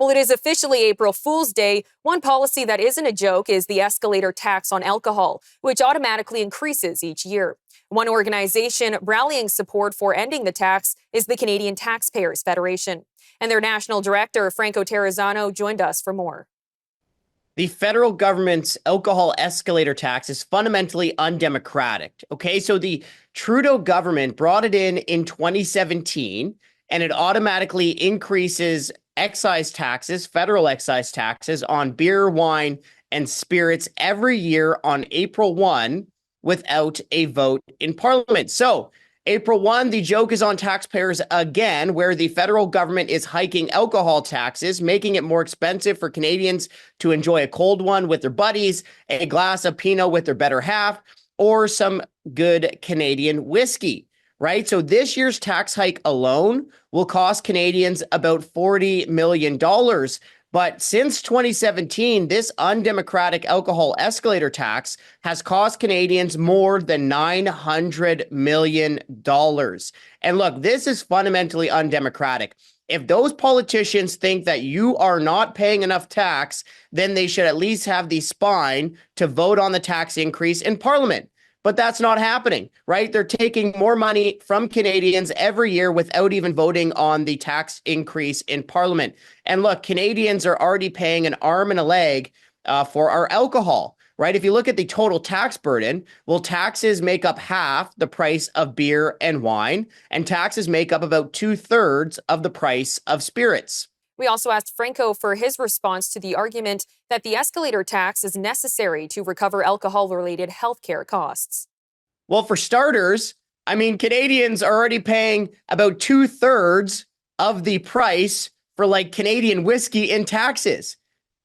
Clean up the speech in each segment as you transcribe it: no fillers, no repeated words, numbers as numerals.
Well, it is officially April Fool's Day. One policy that isn't a joke is the escalator tax on alcohol, which automatically increases each year. One organization rallying support for ending the tax is the Canadian Taxpayers Federation. And their national director, Franco Terrazzano, joined us for more. The federal government's alcohol escalator tax is fundamentally undemocratic. Okay, so the Trudeau government brought it in 2017, and it automatically increases federal excise taxes on beer, wine, and spirits every year on April 1 without a vote in Parliament. So April 1, the joke is on taxpayers again, where the federal government is hiking alcohol taxes, making it more expensive for Canadians to enjoy a cold one with their buddies, a glass of Pinot with their better half, or some good Canadian whiskey, right? So this year's tax hike alone will cost Canadians about $40 million. But since 2017, this undemocratic alcohol escalator tax has cost Canadians more than $900 million. And look, this is fundamentally undemocratic. If those politicians think that you are not paying enough tax, then they should at least have the spine to vote on the tax increase in Parliament. But that's not happening, right? They're taking more money from Canadians every year without even voting on the tax increase in Parliament. And look, Canadians are already paying an arm and a leg for our alcohol, right? If you look at the total tax burden, well, taxes make up half the price of beer and wine, and taxes make up about 2/3 of the price of spirits. We also asked Franco for his response to the argument that the escalator tax is necessary to recover alcohol-related healthcare costs. Well, for starters, I mean, Canadians are already paying about 2/3 of the price for like Canadian whiskey in taxes,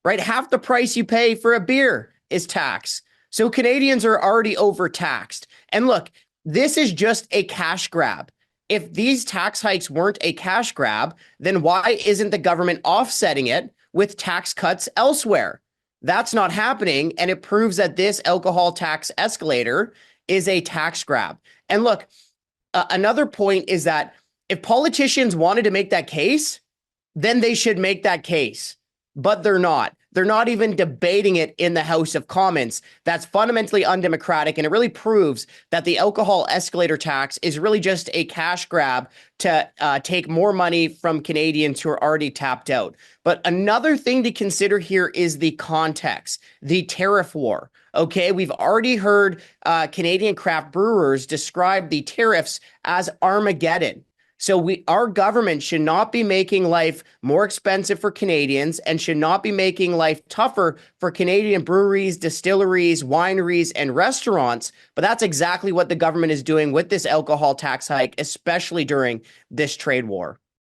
right? Half the price you pay for a beer is tax. So Canadians are already overtaxed. And look, this is just a cash grab. If these tax hikes weren't a cash grab, then why isn't the government offsetting it with tax cuts elsewhere? That's not happening, and it proves that this alcohol tax escalator is a tax grab. And look, another point is that if politicians wanted to make that case, then they should make that case, but they're not. They're not even debating it in the House of Commons. That's fundamentally undemocratic, and it really proves that the alcohol escalator tax is really just a cash grab to take more money from Canadians who are already tapped out. But another thing to consider here is the context, the tariff war. Okay, we've already heard Canadian craft brewers describe the tariffs as Armageddon. So our government should not be making life more expensive for Canadians and should not be making life tougher for Canadian breweries, distilleries, wineries, and restaurants. But that's exactly what the government is doing with this alcohol tax hike, especially during this trade war.